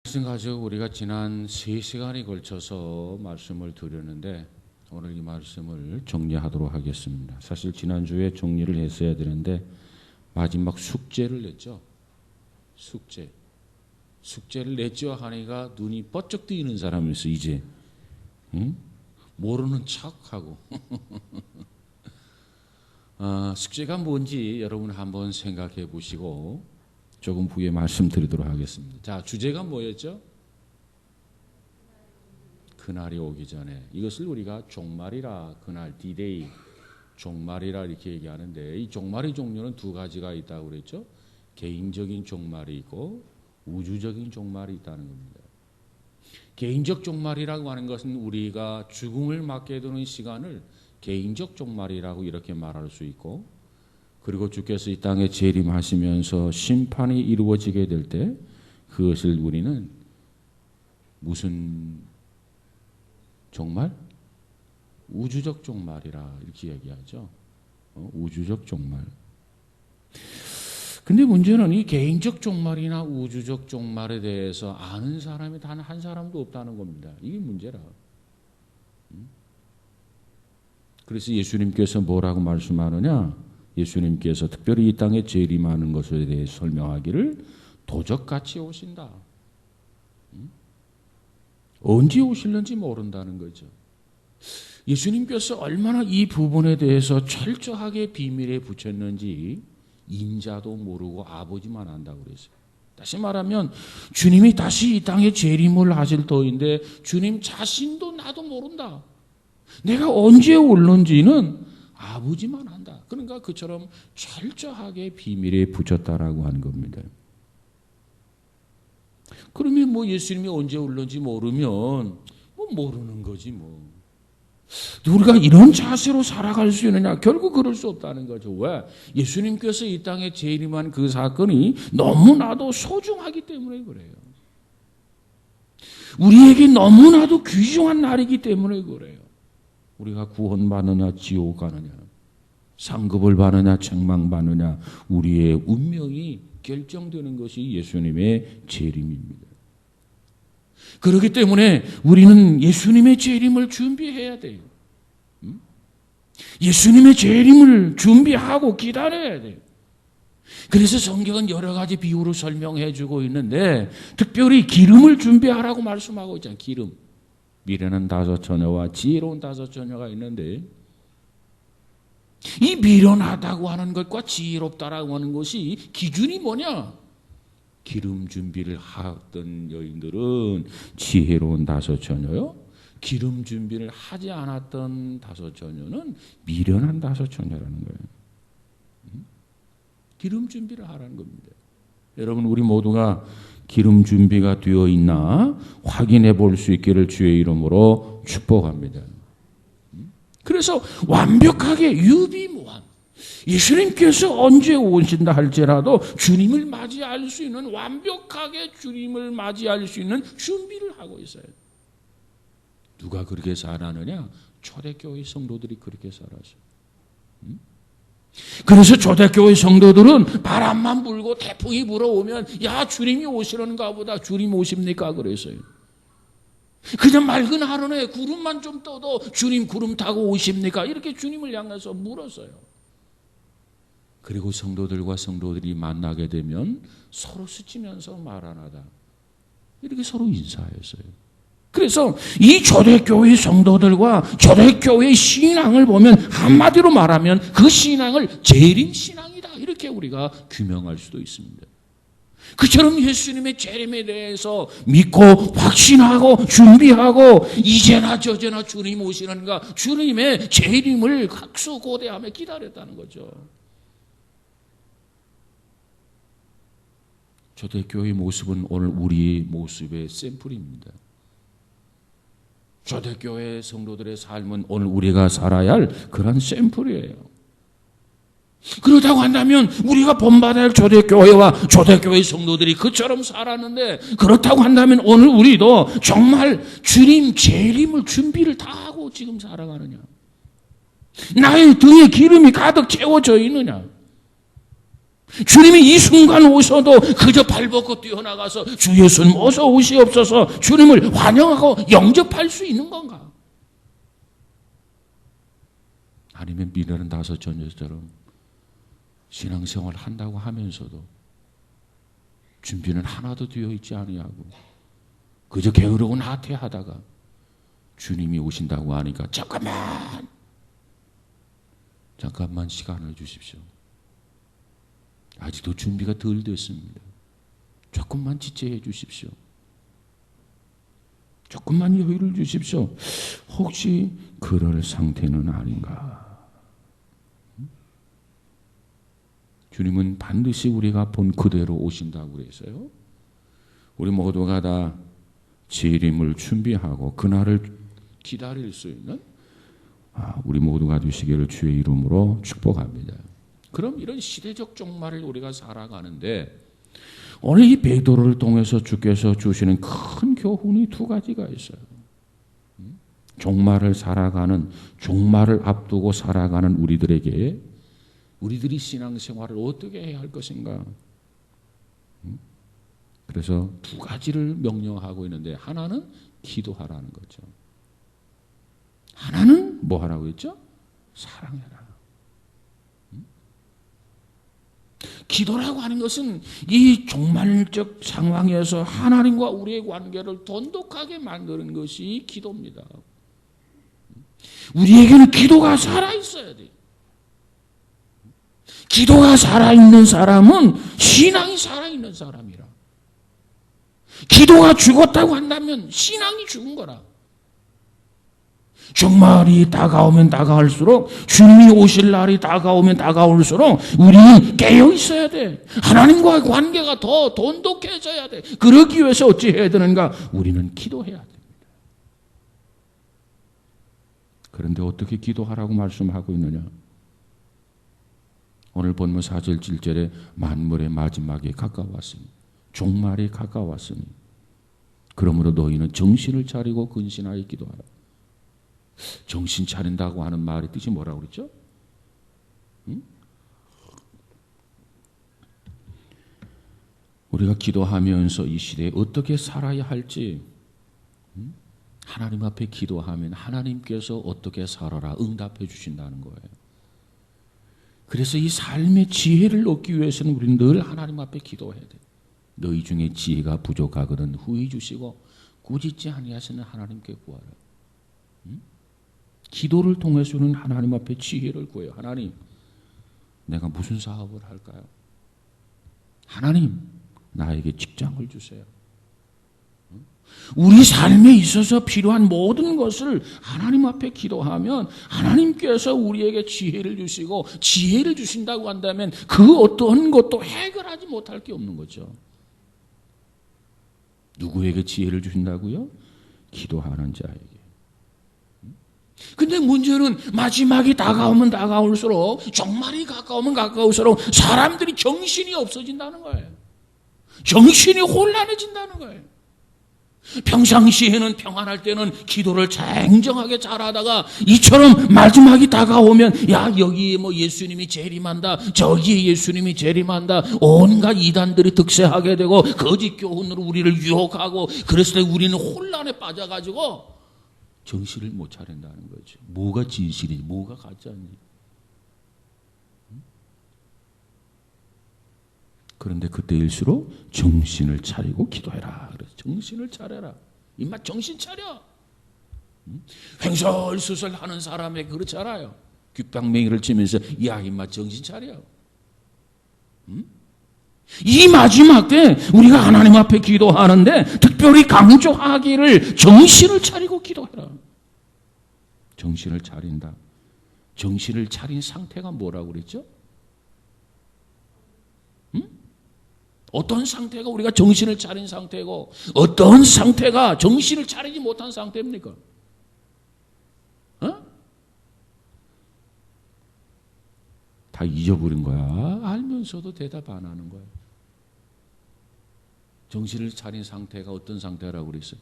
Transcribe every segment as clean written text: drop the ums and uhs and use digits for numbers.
말씀 가지고 우리가 지난 3시간에 걸쳐서 말씀을 드렸는데 오늘 이 말씀을 정리하도록 하겠습니다. 사실 지난주에 정리를 했어야 되는데 마지막 숙제를 냈죠. 숙제를 냈죠 하니까 눈이 번쩍 뜨이는 사람이 있어 이제. 모르는 척하고. 숙제가 뭔지 여러분 한번 생각해 보시고 조금 후에 말씀드리도록 하겠습니다. 자, 주제가 뭐였죠? 그날이 오기 전에. 이것을 우리가 종말이라, 그날 D-Day, 종말이라 이렇게 얘기하는데 이 종말의 종류는 두 가지가 있다고 그랬죠. 개인적인 종말이 있고 우주적인 종말이 있다는 겁니다. 개인적 종말이라고 하는 것은 우리가 죽음을 맞게 되는 시간을 개인적 종말이라고 이렇게 말할 수 있고, 그리고 주께서 이 땅에 재림하시면서 심판이 이루어지게 될 때 그것을 우리는 무슨 종말? 우주적 종말이라 이렇게 얘기하죠. 우주적 종말. 근데 문제는 이 개인적 종말이나 우주적 종말에 대해서 아는 사람이 단 한 사람도 없다는 겁니다. 이게 문제라. 그래서 예수님께서 뭐라고 말씀하느냐? 예수님께서 특별히 이 땅에 재림하는 것에 대해 설명하기를 도적같이 오신다. 언제 오실는지 모른다는 거죠. 예수님께서 얼마나 이 부분에 대해서 철저하게 비밀에 붙였는지 인자도 모르고 아버지만 안다고 그랬어요. 다시 말하면 주님이 다시 이 땅에 재림을 하실 터인데 주님 자신도 나도 모른다. 내가 언제 올는지는 아버지만 안다. 그러니까 그처럼 철저하게 비밀에 붙였다라고 하는 겁니다. 그러면 뭐 예수님이 언제 올는지 모르면 모르는 거지 뭐. 우리가 이런 자세로 살아갈 수 있느냐? 결국 그럴 수 없다는 거죠. 왜? 예수님께서 이 땅에 재림한 그 사건이 너무나도 소중하기 때문에 그래요. 우리에게 너무나도 귀중한 날이기 때문에 그래요. 우리가 구원받느냐 지옥 가느냐, 상급을 받느냐 책망받느냐, 우리의 운명이 결정되는 것이 예수님의 재림입니다. 그렇기 때문에 우리는 예수님의 재림을 준비해야 돼요. 예수님의 재림을 준비하고 기다려야 돼요. 그래서 성경은 여러 가지 비유로 설명해 주고 있는데 특별히 기름을 준비하라고 말씀하고 있잖아요. 기름. 미련한 5 처녀와 지혜로운 5 처녀가 있는데 이 미련하다고 하는 것과 지혜롭다라고 하는 것이 기준이 뭐냐? 기름 준비를 하던 여인들은 지혜로운 5 처녀요. 기름 준비를 하지 않았던 5 처녀는 미련한 5 처녀라는 거예요. 기름 준비를 하라는 겁니다. 여러분, 우리 모두가 기름 준비가 되어 있나 확인해 볼 수 있기를 주의 이름으로 축복합니다. 그래서 완벽하게 유비무한, 예수님께서 언제 오신다 할지라도 주님을 맞이할 수 있는, 완벽하게 주님을 맞이할 수 있는 준비를 하고 있어요. 누가 그렇게 살아느냐? 초대교회 성도들이 그렇게 살았어요. 그래서 초대교회 성도들은 바람만 불고 태풍이 불어오면 야, 주님이 오시는가 보다. 주님 오십니까? 그랬어요. 그냥 맑은 하늘에 구름만 좀 떠도 주님 구름 타고 오십니까? 이렇게 주님을 향해서 물었어요. 그리고 성도들과 성도들이 만나게 되면 서로 스치면서 말 안 하다. 이렇게 서로 인사했어요. 그래서 이 초대교회 성도들과 초대교회의 신앙을 보면 한마디로 말하면 그 신앙을 재림신앙이다. 이렇게 우리가 규명할 수도 있습니다. 그처럼 예수님의 재림에 대해서 믿고 확신하고 준비하고 이제나 저제나 주님 오시는가, 주님의 재림을 각수고대하며 기다렸다는 거죠. 초대교회의 모습은 오늘 우리의 모습의 샘플입니다. 초대교회 성도들의 삶은 오늘 우리가 살아야 할 그런 샘플이에요. 그렇다고 한다면 우리가 본받아야 할 초대교회와 초대교회 성도들이 그처럼 살았는데, 그렇다고 한다면 오늘 우리도 정말 주님 재림을 준비를 다 하고 지금 살아가느냐? 나의 등에 기름이 가득 채워져 있느냐? 주님이 이 순간 오셔도 그저 발벗고 뛰어나가서 주 예수님 어서 오시옵소서 주님을 환영하고 영접할 수 있는 건가? 아니면 미련한 다섯 전여처럼 신앙생활을 한다고 하면서도 준비는 하나도 되어 있지 아니하고 그저 게으르고 나태하다가 주님이 오신다고 하니까 잠깐만 시간을 주십시오. 아직도 준비가 덜 됐습니다. 조금만 지체해 주십시오. 조금만 여유를 주십시오. 혹시 그럴 상태는 아닌가? 주님은 반드시 우리가 본 그대로 오신다고 그랬어요. 우리 모두가 다 재림을 준비하고 그날을 기다릴 수 있는 우리 모두가 되시기를 주의 이름으로 축복합니다. 그럼 이런 시대적 종말을 우리가 살아가는데 오늘 이 베드로를 통해서 주께서 주시는 큰 교훈이 두 가지가 있어요. 종말을 살아가는, 종말을 앞두고 살아가는 우리들에게 우리들이 신앙생활을 어떻게 해야 할 것인가? 그래서 두 가지를 명령하고 있는데 하나는 기도하라는 거죠. 하나는 뭐 하라고 했죠? 사랑해라. 기도라고 하는 것은 이 종말적 상황에서 하나님과 우리의 관계를 돈독하게 만드는 것이 기도입니다. 우리에게는 기도가 살아있어야 돼요. 기도가 살아있는 사람은 신앙이 살아있는 사람이라. 기도가 죽었다고 한다면 신앙이 죽은 거라. 종말이 다가오면 다가올수록 주님이 오실 날이 다가오면 다가올수록 우리는 깨어 있어야 돼. 하나님과의 관계가 더 돈독해져야 돼. 그러기 위해서 어찌 해야 되는가? 우리는 기도해야 됩니다. 그런데 어떻게 기도하라고 말씀하고 있느냐? 오늘 본문 4절 7절에 만물의 마지막에 가까웠으니 종말에 가까웠으니 그러므로 너희는 정신을 차리고 근신하여 기도하라. 정신 차린다고 하는 말의 뜻이 뭐라고 그랬죠? 우리가 기도하면서 이 시대에 어떻게 살아야 할지 하나님 앞에 기도하면 하나님께서 어떻게 살아라 응답해 주신다는 거예요. 그래서 이 삶의 지혜를 얻기 위해서는 우리는 늘 하나님 앞에 기도해야 돼. 너희 중에 지혜가 부족하거든 후히 주시고 꾸짖지 아니하시는 하나님께 구하라. 기도를 통해서는 하나님 앞에 지혜를 구해요. 하나님, 내가 무슨 사업을 할까요? 하나님, 나에게 직장을 주세요. 우리 삶에 있어서 필요한 모든 것을 하나님 앞에 기도하면 하나님께서 우리에게 지혜를 주시고 지혜를 주신다고 한다면 그 어떤 것도 해결하지 못할 게 없는 거죠. 누구에게 지혜를 주신다고요? 기도하는 자에게. 근데 문제는 마지막이 다가오면 다가올수록 종말이 가까우면 가까울수록 사람들이 정신이 없어진다는 거예요. 정신이 혼란해진다는 거예요. 평상시에는 평안할 때는 기도를 냉정하게 잘하다가 이처럼 마지막이 다가오면 야 여기 뭐 예수님이 재림한다 저기에 예수님이 재림한다 온갖 이단들이 득세하게 되고 거짓 교훈으로 우리를 유혹하고 그랬을 때 우리는 혼란에 빠져가지고 정신을 못 차린다는 거죠. 뭐가 진실인지 뭐가 가짜인지. 그런데 그때일수록 정신을 차리고 기도해라. 그래서 정신을 차려라. 임마 정신 차려. 횡설수설 하는 사람에게 그렇지 않아요. 귓방맹이를 치면서 야 임마 정신 차려. 이 마지막 때 우리가 하나님 앞에 기도하는데 특별히 강조하기를 정신을 차리고 기도해라. 정신을 차린다. 정신을 차린 상태가 뭐라고 그랬죠? 어떤 상태가 우리가 정신을 차린 상태고 어떤 상태가 정신을 차리지 못한 상태입니까? 다 잊어버린 거야. 알면서도 대답 안 하는 거야. 정신을 차린 상태가 어떤 상태라고 그랬어요?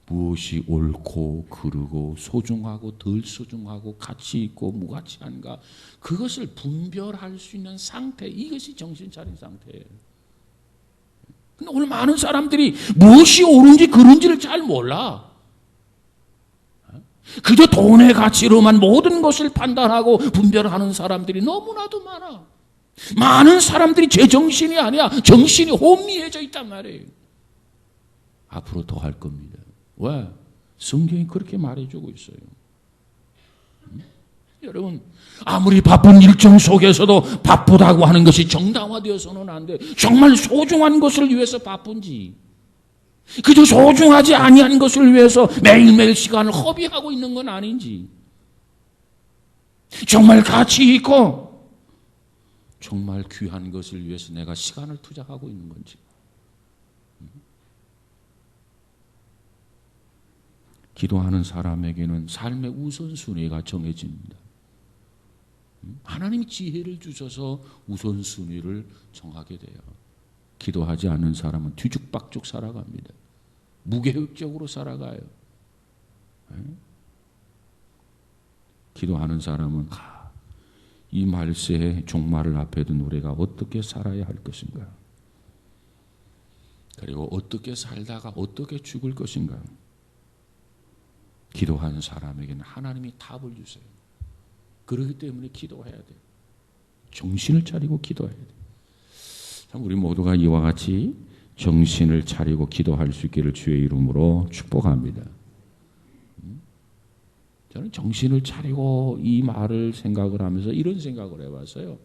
무엇이 옳고 그르고 소중하고 덜 소중하고 가치 있고 무가치한가 그것을 분별할 수 있는 상태, 이것이 정신 차린 상태예요. 근데 오늘 많은 사람들이 무엇이 옳은지 그른지를 잘 몰라. 그저 돈의 가치로만 모든 것을 판단하고 분별하는 사람들이 너무나도 많아. 많은 사람들이 제정신이 아니야. 정신이 혼미해져 있단 말이에요. 앞으로 더 할 겁니다. 왜? 성경이 그렇게 말해주고 있어요. 여러분, 아무리 바쁜 일정 속에서도 바쁘다고 하는 것이 정당화되어서는 안 돼. 정말 소중한 것을 위해서 바쁜지, 그저 소중하지 아니한 것을 위해서 매일매일 시간을 허비하고 있는 건 아닌지, 정말 가치 있고 정말 귀한 것을 위해서 내가 시간을 투자하고 있는 건지. 기도하는 사람에게는 삶의 우선순위가 정해집니다. 하나님이 지혜를 주셔서 우선순위를 정하게 돼요. 기도하지 않는 사람은 뒤죽박죽 살아갑니다. 무계획적으로 살아가요. 기도하는 사람은 이 말세의 종말을 앞에 둔 우리가 어떻게 살아야 할 것인가, 그리고 어떻게 살다가 어떻게 죽을 것인가. 기도하는 사람에게는 하나님이 답을 주세요. 그렇기 때문에 기도해야 돼요. 정신을 차리고 기도해야 돼요. 참 우리 모두가 이와 같이 정신을 차리고 기도할 수 있기를 주의 이름으로 축복합니다. 저는 정신을 차리고 이 말을 생각을 하면서 이런 생각을 해봤어요.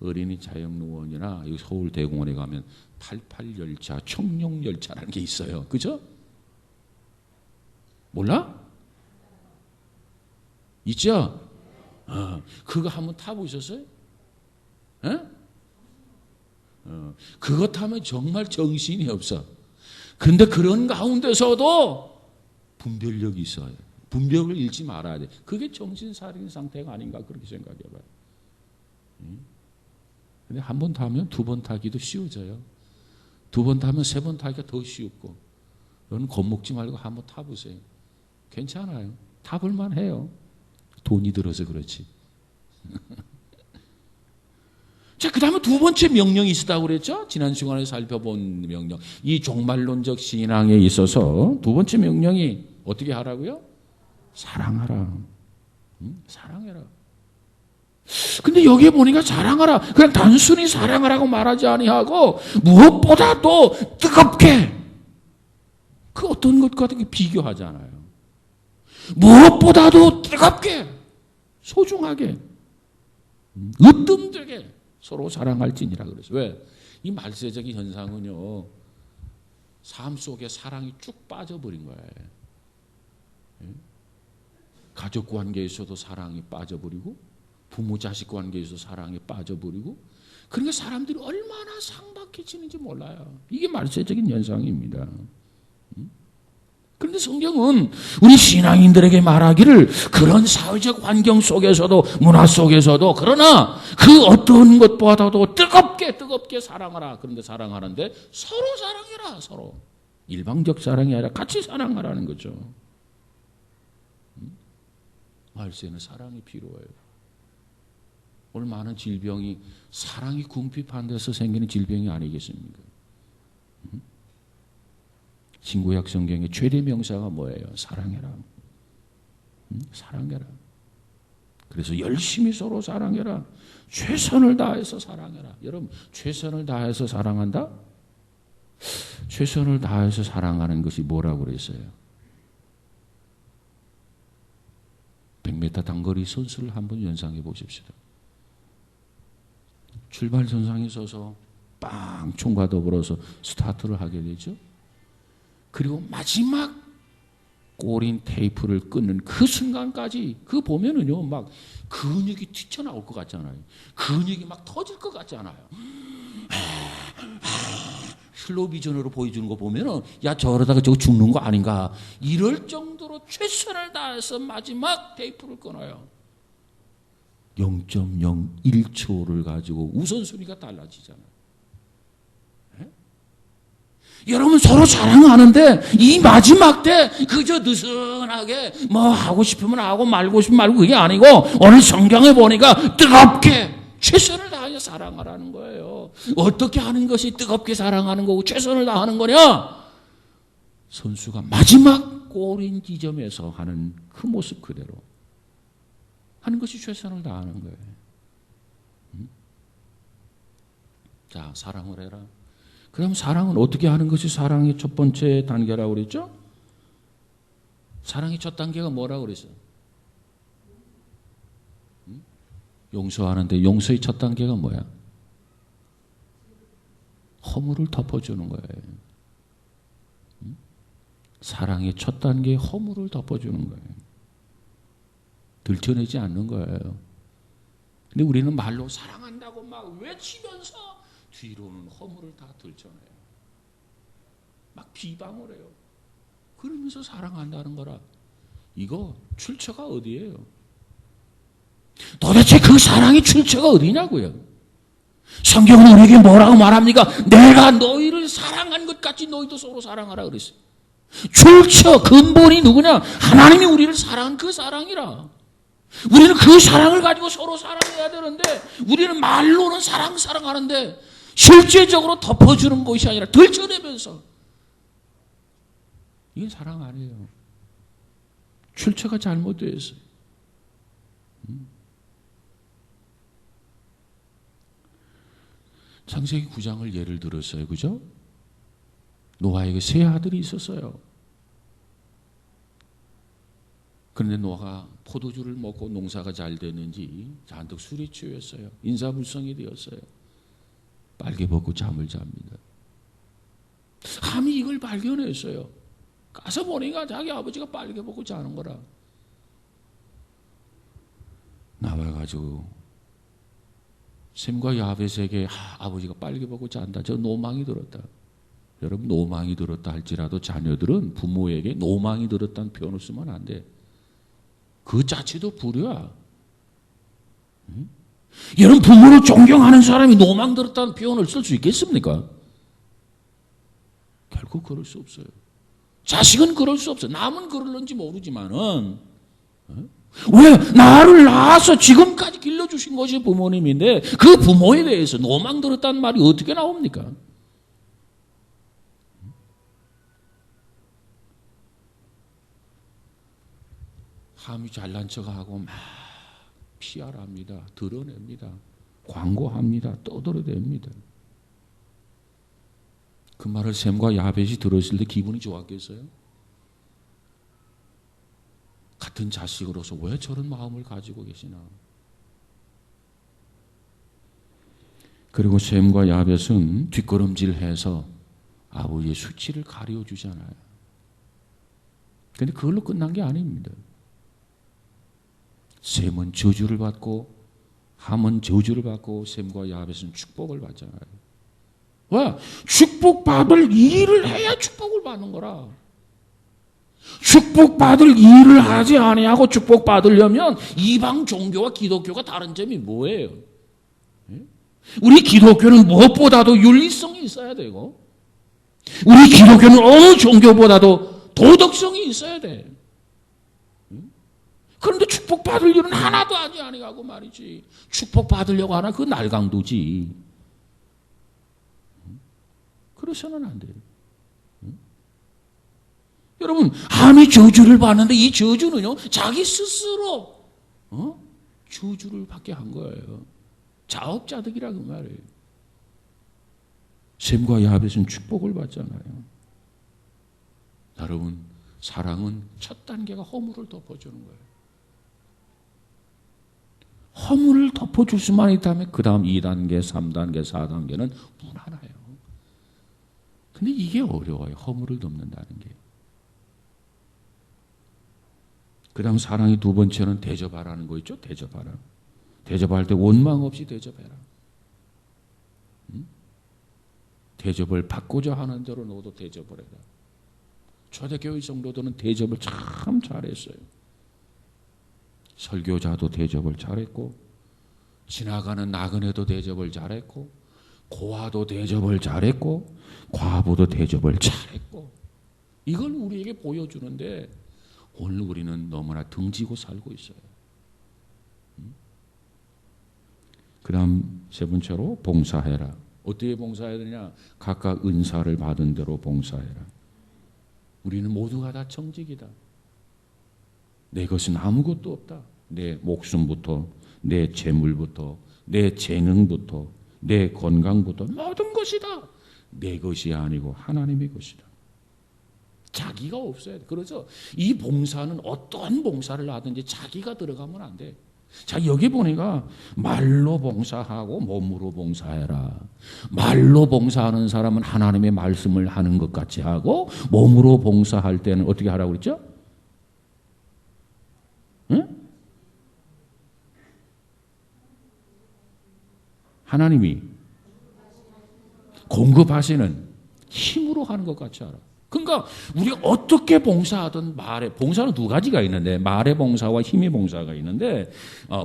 어린이 자영농원이나 서울대공원에 가면 88열차, 청룡열차라는 게 있어요. 그죠? 몰라? 있죠? 그거 한번 타보셨어요? 그거 타면 정말 정신이 없어. 근데 그런 가운데서도 분별력이 있어요. 분별을 잃지 말아야 돼. 그게 정신 사린 상태가 아닌가 그렇게 생각해봐요. 근데 한 번 타면 두 번 타기도 쉬워져요. 두 번 타면 세 번 타기가 더 쉽고. 여러분 겁먹지 말고 한번 타보세요. 괜찮아요. 타볼만 해요. 돈이 들어서 그렇지. 자, 그 다음에 두 번째 명령이 있었다고 그랬죠? 지난 시간에 살펴본 명령. 이 종말론적 신앙에 있어서 두 번째 명령이 어떻게 하라고요? 사랑하라. 사랑해라. 근데 여기에 보니까 사랑하라. 그냥 단순히 사랑하라고 말하지 아니하고 무엇보다도 뜨겁게 그 어떤 것과 비교하잖아요. 무엇보다도 뜨겁게, 소중하게, 으뜸되게 서로 사랑할지니라 그랬어요. 왜? 이 말세적인 현상은요, 삶 속에 사랑이 쭉 빠져버린 거예요. 가족 관계에서도 사랑이 빠져버리고, 부모 자식 관계에서 사랑이 빠져버리고, 그러니까 사람들이 얼마나 상박해지는지 몰라요. 이게 말세적인 현상입니다. 그런데 성경은 우리 신앙인들에게 말하기를 그런 사회적 환경 속에서도 문화 속에서도 그러나 그 어떤 것보다도 뜨겁게 사랑하라. 그런데 사랑하는데 서로 사랑해라. 서로. 일방적 사랑이 아니라 같이 사랑하라는 거죠. 말세는 사랑이 필요해요. 오늘 많은 질병이 사랑이 궁핍한 데서 생기는 질병이 아니겠습니까? 신구약 성경의 최대 명사가 뭐예요? 사랑해라. 사랑해라. 그래서 열심히 서로 사랑해라. 최선을 다해서 사랑해라. 여러분, 최선을 다해서 사랑한다? 최선을 다해서 사랑하는 것이 뭐라고 그랬어요? 100m 단거리 선수를 한번 연상해 보십시오. 출발선상에 서서 빵 총과 더불어서 스타트를 하게 되죠. 그리고 마지막 꼬린 테이프를 끊는 그 순간까지 그 보면은요 막 근육이 튀쳐나올 것 같잖아요. 근육이 막 터질 것 같잖아요. 슬로우 비전으로 보여주는 거 보면은 야 저러다가 저거 죽는 거 아닌가 이럴 정도로 최선을 다해서 마지막 테이프를 끊어요. 0.01초를 가지고 우선순위가 달라지잖아요. 여러분 서로 사랑하는데 이 마지막 때 그저 느슨하게 뭐 하고 싶으면 하고 말고 싶으면 말고 그게 아니고 오늘 성경에 보니까 뜨겁게 최선을 다하여 사랑하라는 거예요. 어떻게 하는 것이 뜨겁게 사랑하는 거고 최선을 다하는 거냐? 선수가 마지막 골인 지점에서 하는 그 모습 그대로 하는 것이 최선을 다하는 거예요. 자, 사랑을 해라. 그럼 사랑은 어떻게 하는 것이 사랑의 첫 번째 단계라고 그랬죠? 사랑의 첫 단계가 뭐라고 그랬어요? 용서하는데 용서의 첫 단계가 뭐야? 허물을 덮어주는 거예요. 사랑의 첫 단계 허물을 덮어주는 거예요. 들춰내지 않는 거예요. 근데 우리는 말로 사랑한다고 막 외치면서 뒤로는 허물을 다 들춰내요. 막 비방을 해요. 그러면서 사랑한다는 거라. 이거 출처가 어디예요? 도대체 그 사랑의 출처가 어디냐고요? 성경은 우리에게 뭐라고 말합니까? 내가 너희를 사랑한 것 같이 너희도 서로 사랑하라 그랬어요. 출처, 근본이 누구냐? 하나님이 우리를 사랑한 그 사랑이라. 우리는 그 사랑을 가지고 서로 사랑해야 되는데 우리는 말로는 사랑하는데 실제적으로 덮어주는 것이 아니라 들춰내면서 이게 사랑 아니에요. 출처가 잘못되어 있어요. 창세기 9장을 예를 들었어요. 그죠? 노아에게 세 아들이 있었어요. 그런데 노아가 포도주를 먹고 농사가 잘 되는지 잔뜩 술이 취했어요. 인사불성이 되었어요. 빨개 벗고 잠을 잡니다. 함이 이걸 발견했어요. 가서 보니까 자기 아버지가 빨개 벗고 자는 거라. 나와가지고 셈과 야벳에게 아버지가 빨개 벗고 잔다. 저 노망이 들었다. 여러분 노망이 들었다 할지라도 자녀들은 부모에게 노망이 들었다는 표현을 쓰면 안 돼. 그 자체도 불효야. 응? 여러분 부모를 존경하는 사람이 노망 들었다는 표현을 쓸 수 있겠습니까? 결국 그럴 수 없어요. 자식은 그럴 수 없어요. 남은 그럴는지 모르지만은 왜 나를 낳아서 지금까지 길러주신 것이 부모님인데 그 부모에 대해서 노망 들었다는 말이 어떻게 나옵니까? 함이 잘난 척하고 막 PR합니다. 드러냅니다. 광고합니다. 떠들어댑니다. 그 말을 셈과 야벳이 들었을 때 기분이 좋았겠어요? 같은 자식으로서 왜 저런 마음을 가지고 계시나? 그리고 셈과 야벳은 뒷걸음질해서 아버지의 수치를 가려주잖아요. 그런데 그걸로 끝난 게 아닙니다. 셈은 저주를 받고 함은 저주를 받고 셈과 야벳은 축복을 받잖아요. 왜? 축복받을 일을 해야 축복을 받는 거라. 축복받을 일을 하지 아니하고 축복받으려면 이방 종교와 기독교가 다른 점이 뭐예요? 우리 기독교는 무엇보다도 윤리성이 있어야 되고 우리 기독교는 어느 종교보다도 도덕성이 있어야 돼. 그런데 축복받을 일은 하나도 아니하고 말이지. 축복받으려고 하나 그 날강도지. 그래서는 안 돼요. 여러분 함이 저주를 받는데 이 저주는요 자기 스스로 저주를 받게 한 거예요. 자업자득이라 그 말이에요. 셈과 야벳은 축복을 받잖아요. 여러분 사랑은 첫 단계가 허물을 덮어주는 거예요. 허물을 덮어줄 수만 있다면 그 다음 2단계, 3단계, 4단계는 무난해요. 근데 이게 어려워요. 허물을 덮는다는 게. 그 다음 사랑의 두 번째는 대접하라는 거 있죠. 대접하라. 대접할 때 원망 없이 대접해라. 대접을 받고자 하는 대로 너도 대접을 해라. 초대교회 성도들은 대접을 참 잘했어요. 설교자도 대접을 잘했고 지나가는 나그네도 대접을 잘했고 고아도 대접을 잘했고 과부도 대접을 잘했고 이걸 우리에게 보여주는데 오늘 우리는 너무나 등지고 살고 있어요. 그 다음 세 번째로 봉사해라. 어떻게 봉사해야 되냐? 각각 은사를 받은 대로 봉사해라. 우리는 모두가 다 청직이다. 내 것은 아무것도 없다. 내 목숨부터, 내 재물부터, 내 재능부터, 내 건강부터 모든 것이 다 내 것이 아니고 하나님의 것이다. 자기가 없어야 돼. 그래서 이 봉사는 어떤 봉사를 하든지 자기가 들어가면 안 돼. 자, 여기 보니까 말로 봉사하고 몸으로 봉사해라. 말로 봉사하는 사람은 하나님의 말씀을 하는 것 같이 하고 몸으로 봉사할 때는 어떻게 하라고 그랬죠? 응? 하나님이 공급하시는 힘으로 하는 것 같이 하라. 그러니까 우리가 어떻게 봉사하든 봉사는 두 가지가 있는데 말의 봉사와 힘의 봉사가 있는데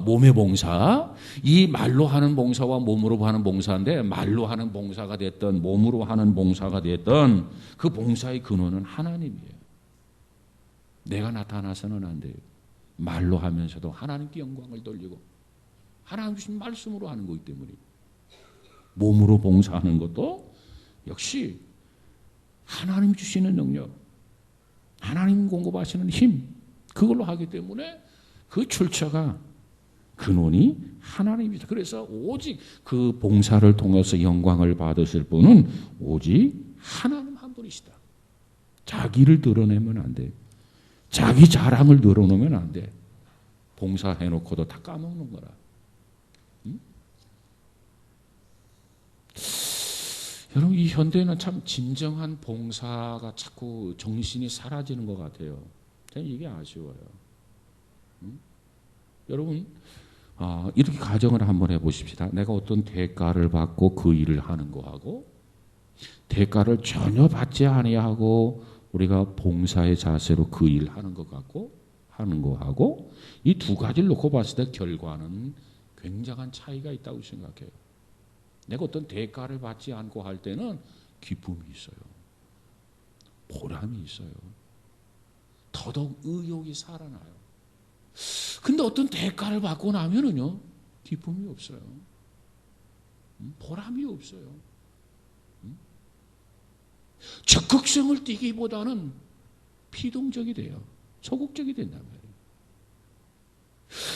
몸의 봉사, 이 말로 하는 봉사와 몸으로 하는 봉사인데 말로 하는 봉사가 됐든 몸으로 하는 봉사가 됐든 그 봉사의 근원은 하나님이에요. 내가 나타나서는 안 돼요. 말로 하면서도 하나님께 영광을 돌리고 하나님 주신 말씀으로 하는 거기 때문에 몸으로 봉사하는 것도 역시 하나님 주시는 능력, 하나님 공급하시는 힘, 그걸로 하기 때문에 그 출처가 근원이 하나님이다. 그래서 오직 그 봉사를 통해서 영광을 받으실 분은 오직 하나님 한 분이시다. 자기를 드러내면 안 돼. 자기 자랑을 늘어놓으면 안 돼. 봉사해놓고도 다 까먹는 거라. 응? 여러분, 이 현대는 참 진정한 봉사가 자꾸 정신이 사라지는 것 같아요. 저는 이게 아쉬워요. 응? 여러분, 이렇게 가정을 한번 해보십시다. 내가 어떤 대가를 받고 그 일을 하는 거하고 대가를 전혀 받지 아니하고 우리가 봉사의 자세로 그 일을 하는 것 같고 하는 거하고 이 두 가지를 놓고 봤을 때 결과는 굉장한 차이가 있다고 생각해요. 내가 어떤 대가를 받지 않고 할 때는 기쁨이 있어요. 보람이 있어요. 더더욱 의욕이 살아나요. 근데 어떤 대가를 받고 나면은요, 기쁨이 없어요. 보람이 없어요. 적극성을 띠기보다는 피동적이 돼요. 소극적이 된단 말이에요.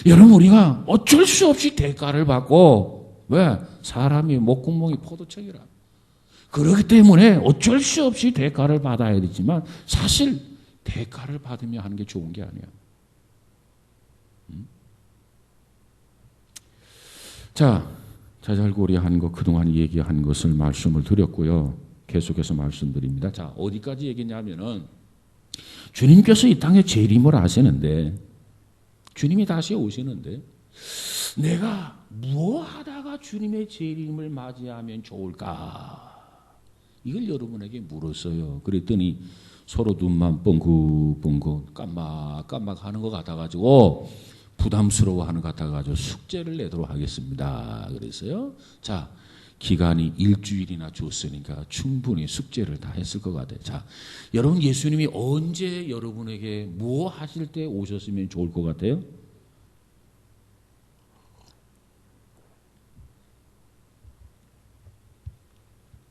여러분, 우리가 어쩔 수 없이 대가를 받고 왜? 사람이 목구멍이 포도청이라. 그렇기 때문에 어쩔 수 없이 대가를 받아야 되지만 사실 대가를 받으며 하는 게 좋은 게 아니야. 자, 자잘고리한 거 그동안 얘기한 것을 말씀을 드렸고요. 계속해서 말씀드립니다. 자, 어디까지 얘기냐면은 주님께서 이 땅에 재림을 하시는데 주님이 다시 오시는데 내가 무엇하다가 주님의 재림을 맞이하면 좋을까? 이걸 여러분에게 물었어요. 그랬더니 서로 눈만 뻥긋뻥긋 깜빡깜빡 하는 것 같아가지고 부담스러워하는 것 같아가지고 숙제를 내도록 하겠습니다. 그래서요. 자, 기간이 일주일이나 줬으니까 충분히 숙제를 다 했을 것 같아요. 자, 여러분 예수님이 언제 여러분에게 뭐 하실 때 오셨으면 좋을 것 같아요?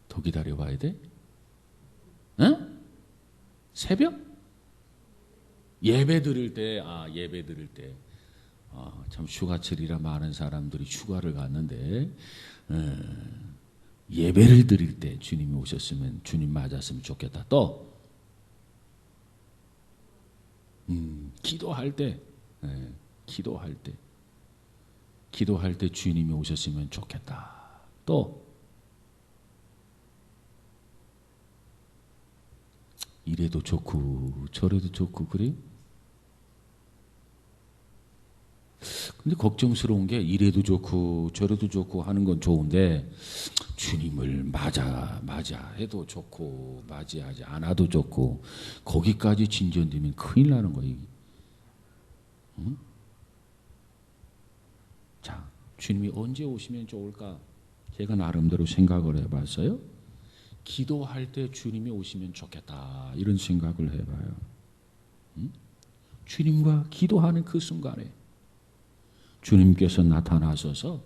더 기다려봐야 돼? 응? 새벽? 예배 드릴 때, 예배 드릴 때. 참 휴가철이라 많은 사람들이 휴가를 갔는데, 예배를 드릴 때 주님이 오셨으면, 주님 맞았으면 좋겠다. 또, 기도할 때, 기도할 때 주님이 오셨으면 좋겠다. 또, 이래도 좋고 저래도 좋고 그래? 근데 걱정스러운 게 이래도 좋고 저래도 좋고 하는 건 좋은데 주님을 맞아 해도 좋고 맞이하지 않아도 좋고 거기까지 진전되면 큰일 나는 거예요. 응? 자, 주님이 언제 오시면 좋을까? 제가 나름대로 생각을 해봤어요. 기도할 때 주님이 오시면 좋겠다 이런 생각을 해봐요. 주님과 기도하는 그 순간에 주님께서 나타나셔서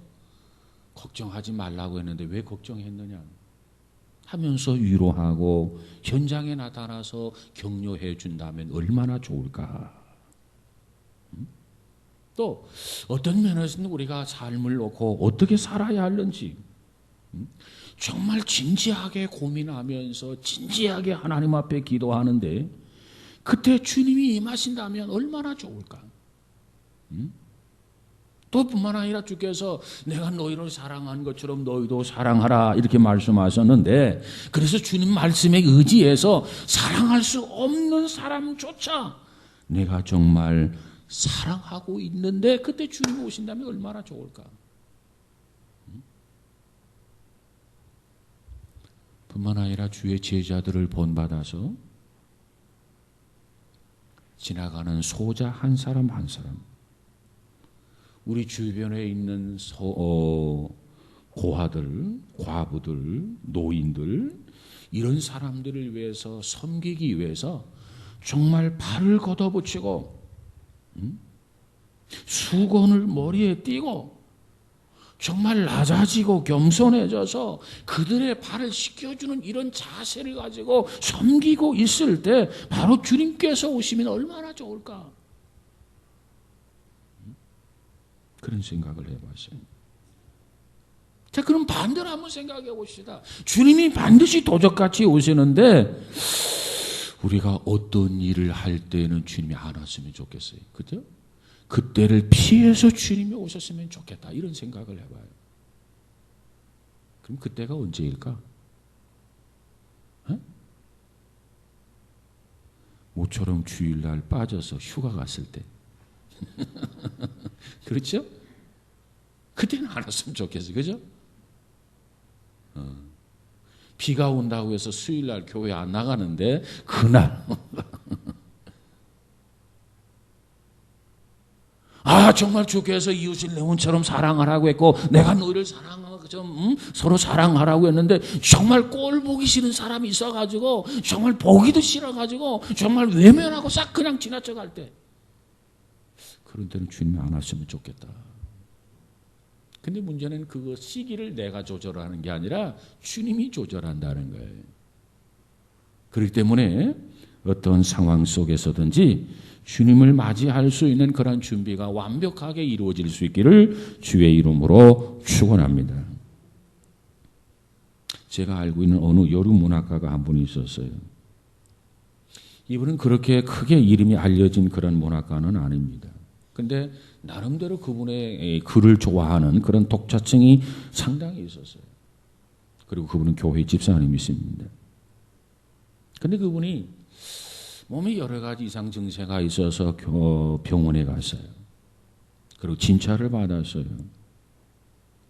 걱정하지 말라고 했는데 왜 걱정했느냐 하면서 위로하고 현장에 나타나서 격려해 준다면 얼마나 좋을까. 또 어떤 면에서는 우리가 삶을 놓고 어떻게 살아야 하는지 정말 진지하게 고민하면서 진지하게 하나님 앞에 기도하는데 그때 주님이 임하신다면 얼마나 좋을까. 또 뿐만 아니라 주께서 내가 너희를 사랑한 것처럼 너희도 사랑하라 이렇게 말씀하셨는데 그래서 주님 말씀에 의지해서 사랑할 수 없는 사람조차 내가 정말 사랑하고 있는데 그때 주님이 오신다면 얼마나 좋을까. 뿐만 아니라 주의 제자들을 본받아서 지나가는 소자 한 사람 한 사람 우리 주변에 있는 고아들, 과부들, 노인들 이런 사람들을 위해서 섬기기 위해서 정말 발을 걷어붙이고 수건을 머리에 띄고 정말 낮아지고 겸손해져서 그들의 발을 씻겨주는 이런 자세를 가지고 섬기고 있을 때 바로 주님께서 오시면 얼마나 좋을까. 그런 생각을 해봤어요. 자, 그럼 반대로 한번 생각해 봅시다. 주님이 반드시 도적같이 오시는데 우리가 어떤 일을 할 때는 주님이 안 왔으면 좋겠어요. 그죠? 그때를 피해서 주님이 오셨으면 좋겠다. 이런 생각을 해봐요. 그럼 그때가 언제일까? 모처럼 주일날 빠져서 휴가 갔을 때. 그렇죠? 그때는 안 왔으면 좋겠어요. 그죠? 비가 온다고 해서 수요일날 교회 안 나가는데 그날 정말 주께서 이웃을 내 혼처럼 사랑하라고 했고 내가 너희를 사랑하고 서로 사랑하라고 했는데 정말 꼴 보기 싫은 사람이 있어가지고 정말 보기도 싫어가지고 정말 외면하고 싹 그냥 지나쳐갈 때 그런 때는 주님이 안 왔으면 좋겠다. 근데 문제는 그 시기를 내가 조절하는 게 아니라 주님이 조절한다는 거예요. 그렇기 때문에 어떤 상황 속에서든지 주님을 맞이할 수 있는 그런 준비가 완벽하게 이루어질 수 있기를 주의 이름으로 축원합니다. 제가 알고 있는 어느 여류 문학가가 한 분이 있었어요. 이분은 그렇게 크게 이름이 알려진 그런 문학가는 아닙니다. 근데 나름대로 그분의 글을 좋아하는 그런 독자층이 상당히 있었어요. 그리고 그분은 교회 집사님이십니다. 근데 그분이 몸에 여러 가지 이상 증세가 있어서 병원에 갔어요. 그리고 진찰을 받았어요.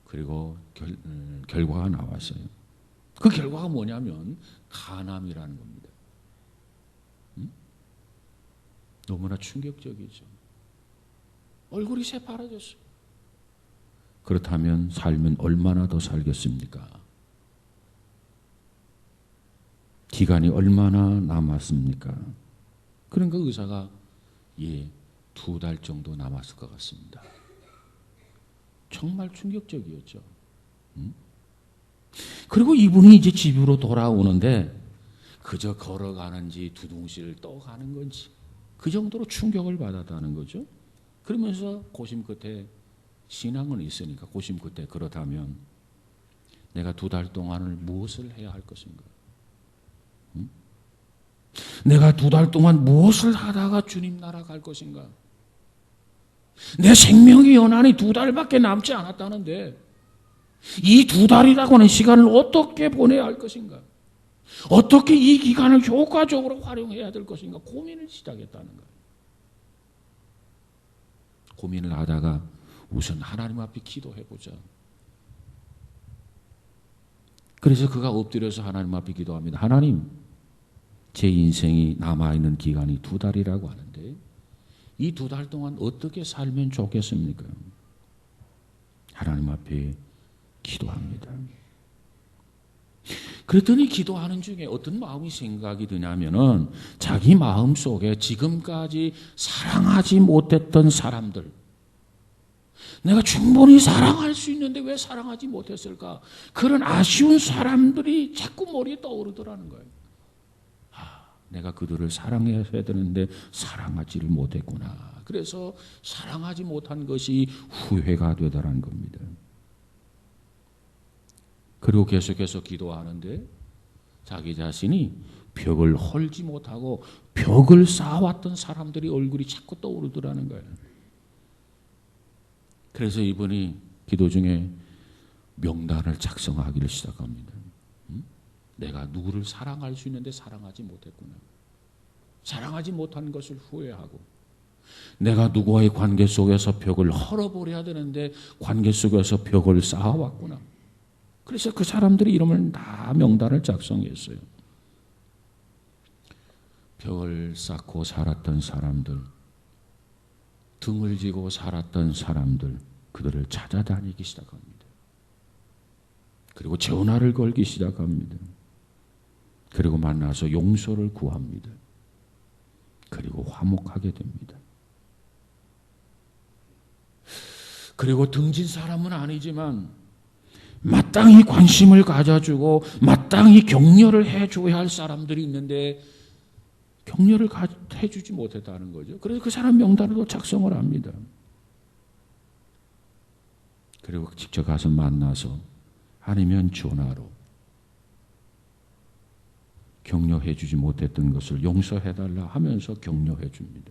그리고 결과가 나왔어요. 그 결과가 뭐냐면 간암이라는 겁니다. 너무나 충격적이죠. 얼굴이 새파래졌어요. 그렇다면 살면 얼마나 더 살겠습니까? 기간이 얼마나 남았습니까? 그러니까 의사가 2달 정도 남았을 것 같습니다. 정말 충격적이었죠. 그리고 이분이 이제 집으로 돌아오는데 그저 걸어가는지 두둥실 떠가는 건지 그 정도로 충격을 받았다는 거죠. 그러면서 고심 끝에 신앙은 있으니까 고심 끝에 그렇다면 내가 2달 동안을 무엇을 해야 할 것인가? 내가 2달 동안 무엇을 하다가 주님 나라 갈 것인가? 내 생명의 연한이 2달밖에 남지 않았다는데 이 2달이라고 하는 시간을 어떻게 보내야 할 것인가? 어떻게 이 기간을 효과적으로 활용해야 될 것인가? 고민을 시작했다는 거예요. 고민을 하다가 우선 하나님 앞에 기도해보자. 그래서 그가 엎드려서 하나님 앞에 기도합니다. 하나님, 제 인생이 남아있는 기간이 2달이라고 하는데 이 2달 동안 어떻게 살면 좋겠습니까? 하나님 앞에 기도합니다. 그랬더니 기도하는 중에 어떤 마음이 생각이 드냐면은 자기 마음 속에 지금까지 사랑하지 못했던 사람들, 내가 충분히 사랑할 수 있는데 왜 사랑하지 못했을까? 그런 아쉬운 사람들이 자꾸 머리에 떠오르더라는 거예요. 내가 그들을 사랑해야 되는데 사랑하지를 못했구나. 그래서 사랑하지 못한 것이 후회가 되더라는 겁니다. 그리고 계속해서 기도하는데 자기 자신이 벽을 헐지 못하고 벽을 쌓아왔던 사람들이 얼굴이 자꾸 떠오르더라는 거예요. 그래서 이분이 기도 중에 명단을 작성하기를 시작합니다. 내가 누구를 사랑할 수 있는데 사랑하지 못했구나. 사랑하지 못한 것을 후회하고, 내가 누구와의 관계 속에서 벽을 헐어버려야 되는데 관계 속에서 벽을 쌓아왔구나. 그래서 그 사람들이 이름을 다 명단을 작성했어요. 벽을 쌓고 살았던 사람들, 등을 지고 살았던 사람들, 그들을 찾아다니기 시작합니다. 그리고 전화를 걸기 시작합니다. 그리고 만나서 용서를 구합니다. 그리고 화목하게 됩니다. 그리고 등진 사람은 아니지만 마땅히 관심을 가져주고 마땅히 격려를 해줘야 할 사람들이 있는데 격려를 해주지 못했다는 거죠. 그래서 그 사람 명단으로 작성을 합니다. 그리고 직접 가서 만나서 아니면 전화로 격려해 주지 못했던 것을 용서해달라 하면서 격려해 줍니다.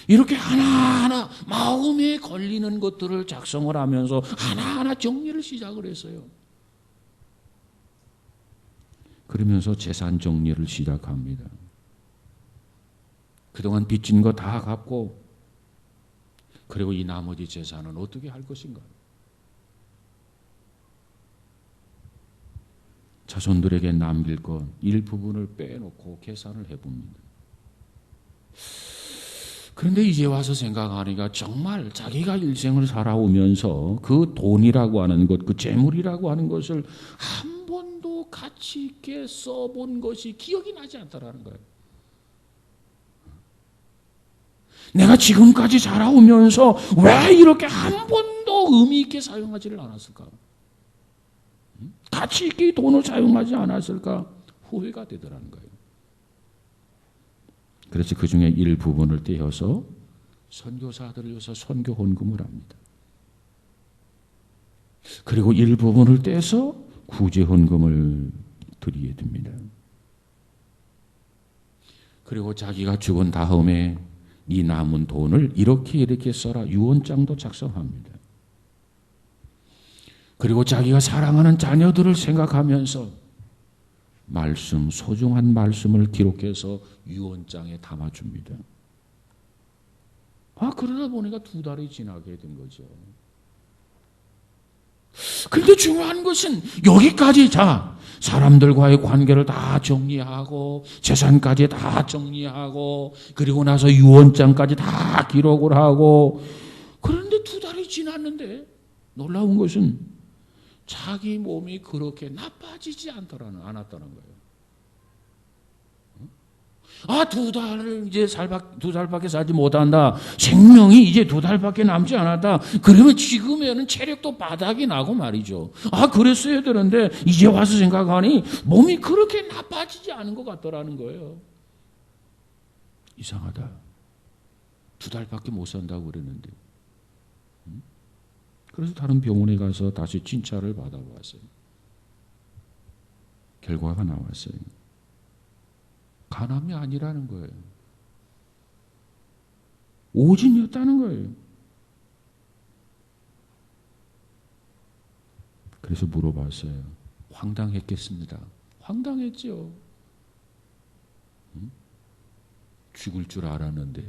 이렇게 하나하나 마음에 걸리는 것들을 작성을 하면서 하나하나 정리를 시작을 했어요. 그러면서 재산 정리를 시작합니다. 그동안 빚진 거 다 갚고, 그리고 이 나머지 재산은 어떻게 할 것인가? 자손들에게 남길 것 일부분을 빼놓고 계산을 해봅니다. 그런데 이제 와서 생각하니까 정말 자기가 일생을 살아오면서 그 돈이라고 하는 것, 그 재물이라고 하는 것을 한 번도 가치 있게 써본 것이 기억이 나지 않더라는 거예요. 내가 지금까지 살아오면서 왜 이렇게 한 번도 의미 있게 사용하지를 않았을까? 가치 있게 돈을 사용하지 않았을까? 후회가 되더라는 거예요. 그래서 그 중에 일부분을 떼어서 선교사들을 위해서 선교 헌금을 합니다. 그리고 일부분을 떼서 구제 헌금을 드리게 됩니다. 그리고 자기가 죽은 다음에 이 남은 돈을 이렇게 써라 유언장도 작성합니다. 그리고 자기가 사랑하는 자녀들을 생각하면서 말씀, 소중한 말씀을 기록해서 유언장에 담아줍니다. 그러다 보니까 2달이 지나게 된 거죠. 그런데 중요한 것은 여기까지 사람들과의 관계를 다 정리하고 재산까지 다 정리하고 그리고 나서 유언장까지 다 기록을 하고, 그런데 2달이 지났는데 놀라운 것은 자기 몸이 그렇게 나빠지지 않았다는 거예요. 2달을 이제 2달밖에 살지 못한다. 생명이 이제 2달밖에 남지 않았다. 그러면 지금에는 체력도 바닥이 나고 말이죠. 그랬어야 되는데 이제 와서 생각하니 몸이 그렇게 나빠지지 않은 것 같더라는 거예요. 이상하다. 2달밖에 못 산다고 그랬는데. 그래서 다른 병원에 가서 다시 진찰을 받아봤어요. 결과가 나왔어요. 간암이 아니라는 거예요. 오진이었다는 거예요. 그래서 물어봤어요. 황당했겠습니다. 황당했죠. 죽을 줄 알았는데.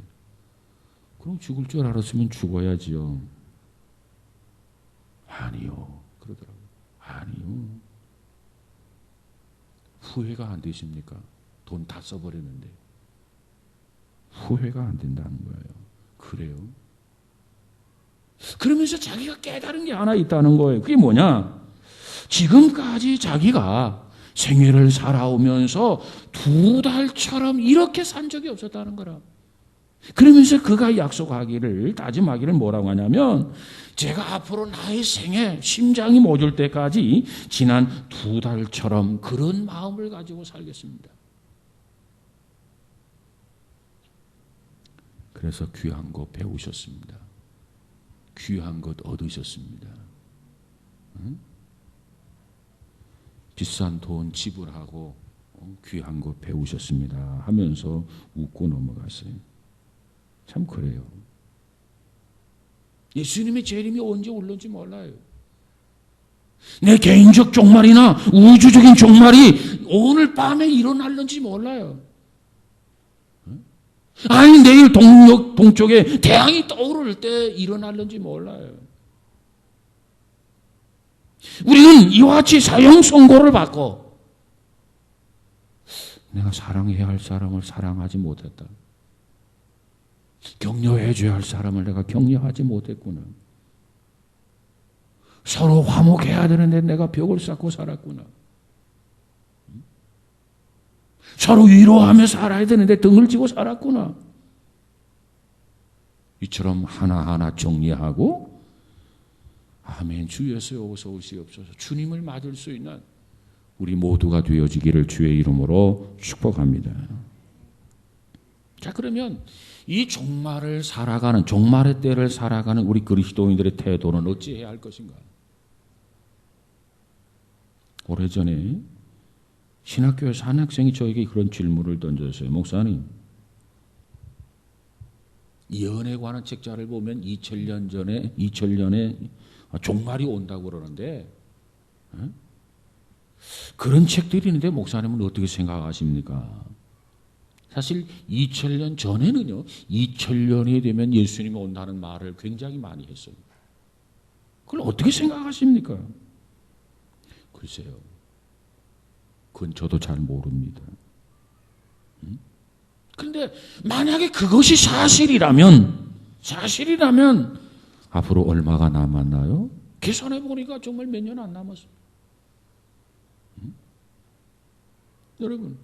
그럼 죽을 줄 알았으면 죽어야지요. 아니요. 그러더라고요. 아니요. 후회가 안 되십니까? 돈 다 써버렸는데. 후회가 안 된다는 거예요. 그래요? 그러면서 자기가 깨달은 게 하나 있다는 거예요. 그게 뭐냐? 지금까지 자기가 생애를 살아오면서 2달처럼 이렇게 산 적이 없었다는 거라. 그러면서 그가 약속하기를, 다짐하기를 뭐라고 하냐면, 제가 앞으로 나의 생에 심장이 멎을 때까지 지난 2달처럼 그런 마음을 가지고 살겠습니다. 그래서 귀한 것 배우셨습니다. 귀한 것 얻으셨습니다. 응? 비싼 돈 지불하고 귀한 것 배우셨습니다 하면서 웃고 넘어갔어요. 참 그래요. 예수님의 재림이 언제 올는지 몰라요. 내 개인적 종말이나 우주적인 종말이 오늘 밤에 일어날는지 몰라요. 아니 내일 동쪽에 태양이 떠오를 때 일어날는지 몰라요. 우리는 이와 같이 사형 선고를 받고 내가 사랑해야 할 사람을 사랑하지 못했다. 격려해 줘야 할 사람을 내가 격려하지 못했구나. 서로 화목해야 되는데 내가 벽을 쌓고 살았구나. 서로 위로하며 살아야 되는데 등을 지고 살았구나. 이처럼 하나하나 정리하고 아멘 주 예수 어서 오시옵소서 주님을 맞을 수 있는 우리 모두가 되어지기를 주의 이름으로 축복합니다. 자, 그러면 이 종말을 살아가는, 종말의 때를 살아가는 우리 그리스도인들의 태도는 어찌해야 할 것인가? 오래전에 신학교에서 한 학생이 저에게 그런 질문을 던졌어요. 목사님, 예언에 관한 책자를 보면 2000년에 종말이 온다고 그러는데 그런 책들이 있는데 목사님은 어떻게 생각하십니까? 사실 2000년 전에는요, 2000년이 되면 예수님이 온다는 말을 굉장히 많이 했어요. 그걸 어떻게 생각하십니까? 글쎄요. 그건 저도 잘 모릅니다. 그런데 만약에 그것이 사실이라면 앞으로 얼마가 남았나요? 계산해 보니까 정말 몇 년 안 남았어요. 여러분,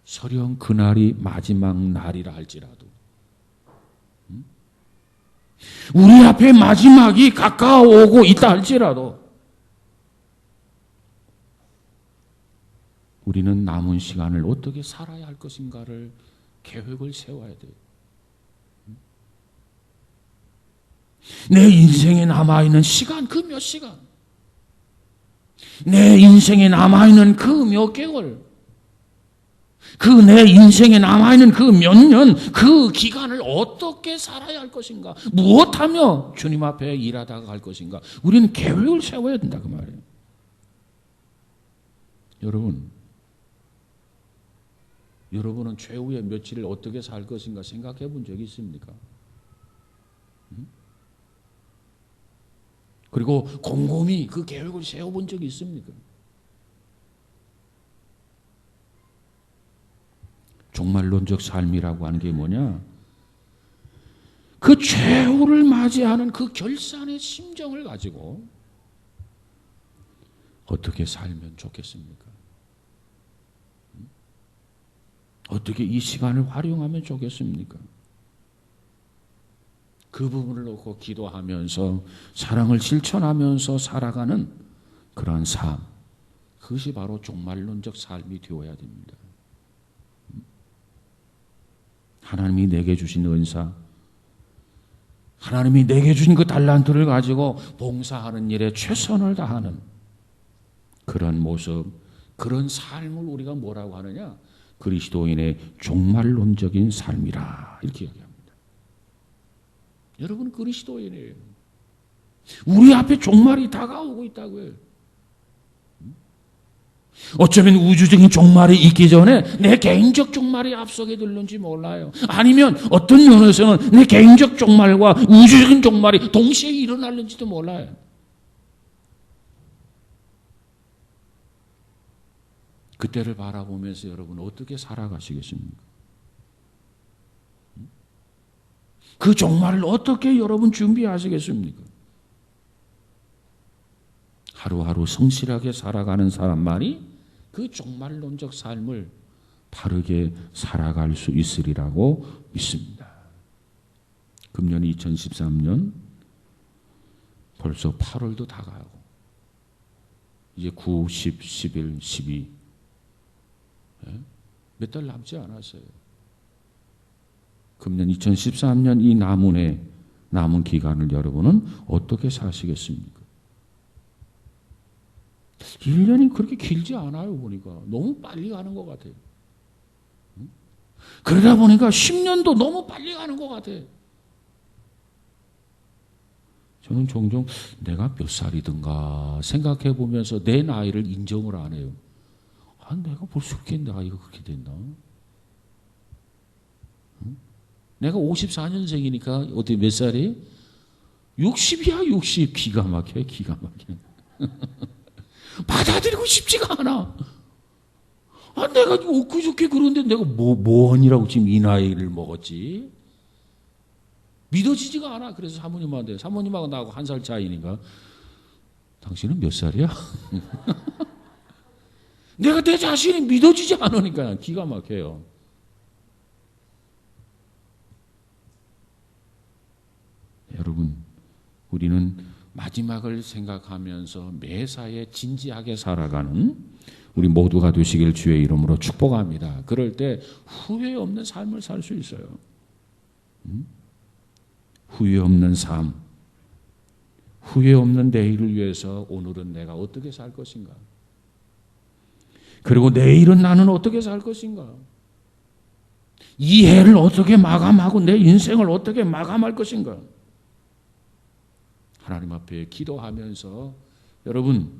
설령 그날이 마지막 날이라 할지라도 우리 앞에 마지막이 가까워오고 있다 할지라도 우리는 남은 시간을 어떻게 살아야 할 것인가를 계획을 세워야 돼요. 내 인생에 남아있는 시간, 그 몇 시간, 내 인생에 남아있는 그 몇 개월, 그 내 인생에 남아있는 그 몇 년, 그 기간을 어떻게 살아야 할 것인가, 무엇하며 주님 앞에 일하다가 갈 것인가, 우리는 계획을 세워야 된다 그 말이에요. 여러분은 최후의 며칠을 어떻게 살 것인가 생각해 본 적이 있습니까? 그리고 곰곰이 그 계획을 세워본 적이 있습니까? 종말론적 삶이라고 하는 게 뭐냐? 그 최후를 맞이하는 그 결산의 심정을 가지고 어떻게 살면 좋겠습니까? 어떻게 이 시간을 활용하면 좋겠습니까? 그 부분을 놓고 기도하면서 사랑을 실천하면서 살아가는 그러한 삶, 그것이 바로 종말론적 삶이 되어야 됩니다. 하나님이 내게 주신 은사, 하나님이 내게 주신 그 달란트를 가지고 봉사하는 일에 최선을 다하는 그런 모습, 그런 삶을 우리가 뭐라고 하느냐? 그리스도인의 종말론적인 삶이라 이렇게 얘기합니다. 여러분 그리스도인이에요. 우리 앞에 종말이 다가오고 있다고요. 어쩌면 우주적인 종말이 있기 전에 내 개인적 종말이 앞서게 될는지 몰라요. 아니면 어떤 면에서는 내 개인적 종말과 우주적인 종말이 동시에 일어날는지도 몰라요. 그때를 바라보면서 여러분 어떻게 살아가시겠습니까? 그 종말을 어떻게 여러분 준비하시겠습니까? 하루하루 성실하게 살아가는 사람만이 그 종말론적 삶을 바르게 살아갈 수 있으리라고 믿습니다. 금년이 2013년, 벌써 8월도 다가고 이제 9, 10, 11, 12 몇 달 남지 않았어요. 금년 2013년 이 남은 기간을 여러분은 어떻게 사시겠습니까? 1년이 그렇게 길지 않아요. 보니까 너무 빨리 가는 것 같아요. 그러다 보니까 10년도 너무 빨리 가는 것 같아요. 저는 종종 내가 몇 살이든가 생각해 보면서 내 나이를 인정을 안 해요. 내가 벌써 그렇게 나이가 그렇게 됐나? 내가 54년생이니까 어떻게 몇 살이에요? 60이야 60. 기가 막혀요. 기가 막혀. 받아들이고 싶지가 않아. 내가 엊그저께 그런데 내가 뭐 하니라고 지금 이 나이를 먹었지? 믿어지지가 않아. 그래서 사모님하고 나하고 1살 차이니까 당신은 몇 살이야? 내가 내 자신이 믿어지지 않으니까 기가 막혀요. 여러분, 우리는 마지막을 생각하면서 매사에 진지하게 살아가는 우리 모두가 되시길 주의 이름으로 축복합니다. 그럴 때 후회 없는 삶을 살 수 있어요. 후회 없는 삶, 후회 없는 내일을 위해서 오늘은 내가 어떻게 살 것인가? 그리고 내일은 나는 어떻게 살 것인가? 이 해를 어떻게 마감하고 내 인생을 어떻게 마감할 것인가? 하나님 앞에 기도하면서 여러분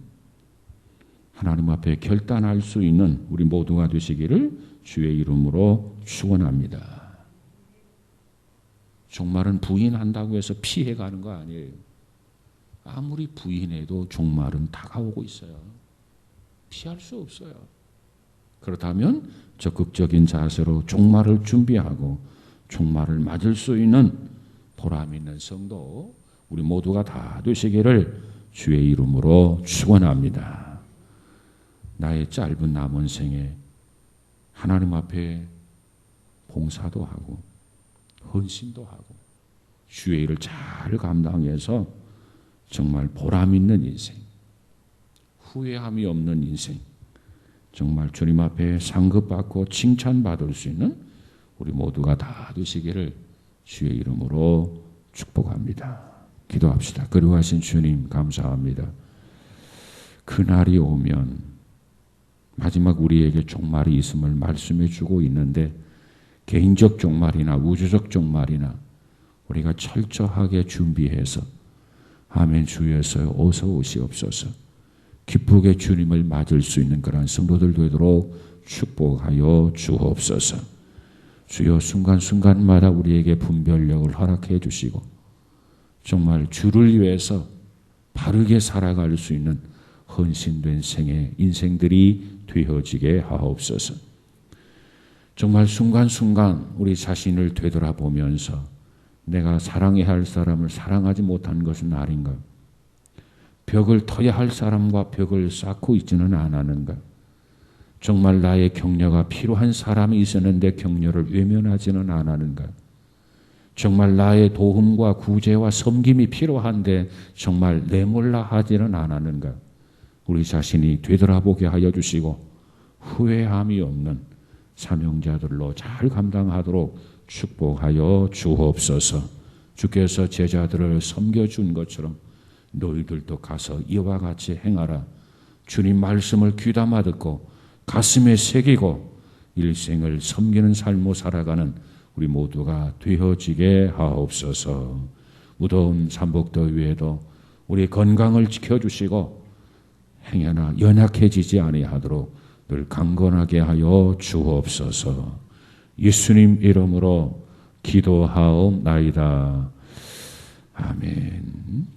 하나님 앞에 결단할 수 있는 우리 모두가 되시기를 주의 이름으로 축원합니다. 종말은 부인한다고 해서 피해가는 거 아니에요. 아무리 부인해도 종말은 다가오고 있어요. 피할 수 없어요. 그렇다면 적극적인 자세로 종말을 준비하고 종말을 맞을 수 있는 보람 있는 성도 우리 모두가 다 되시기를 주의 이름으로 축원합니다. 나의 짧은 남은 생에 하나님 앞에 봉사도 하고 헌신도 하고 주의 일을 잘 감당해서 정말 보람 있는 인생, 후회함이 없는 인생, 정말 주님 앞에 상급받고 칭찬받을 수 있는 우리 모두가 다 되시기를 주의 이름으로 축복합니다. 기도합시다. 그리하신 주님 감사합니다. 그날이 오면 마지막 우리에게 종말이 있음을 말씀해 주고 있는데 개인적 종말이나 우주적 종말이나 우리가 철저하게 준비해서 아멘 주여서 어서 오시옵소서 기쁘게 주님을 맞을 수 있는 그러한 성도들 되도록 축복하여 주옵소서. 주여 순간순간마다 우리에게 분별력을 허락해 주시고 정말 주를 위해서 바르게 살아갈 수 있는 헌신된 생의 인생들이 되어지게 하옵소서. 정말 순간순간 우리 자신을 되돌아보면서 내가 사랑해야 할 사람을 사랑하지 못한 것은 아닌가? 벽을 터야 할 사람과 벽을 쌓고 있지는 않았는가? 정말 나의 격려가 필요한 사람이 있었는데 격려를 외면하지는 않았는가? 정말 나의 도움과 구제와 섬김이 필요한데 정말 내몰라 하지는 않았는가? 우리 자신이 되돌아보게 하여 주시고 후회함이 없는 사명자들로 잘 감당하도록 축복하여 주옵소서. 주께서 제자들을 섬겨준 것처럼 너희들도 가서 이와 같이 행하라. 주님 말씀을 귀담아 듣고 가슴에 새기고 일생을 섬기는 삶을 살아가는 우리 모두가 되어지게 하옵소서. 무더운 삼복더위에도 우리 건강을 지켜주시고 행여나 연약해지지 아니하도록 늘 강건하게 하여 주옵소서. 예수님 이름으로 기도하옵나이다. 아멘.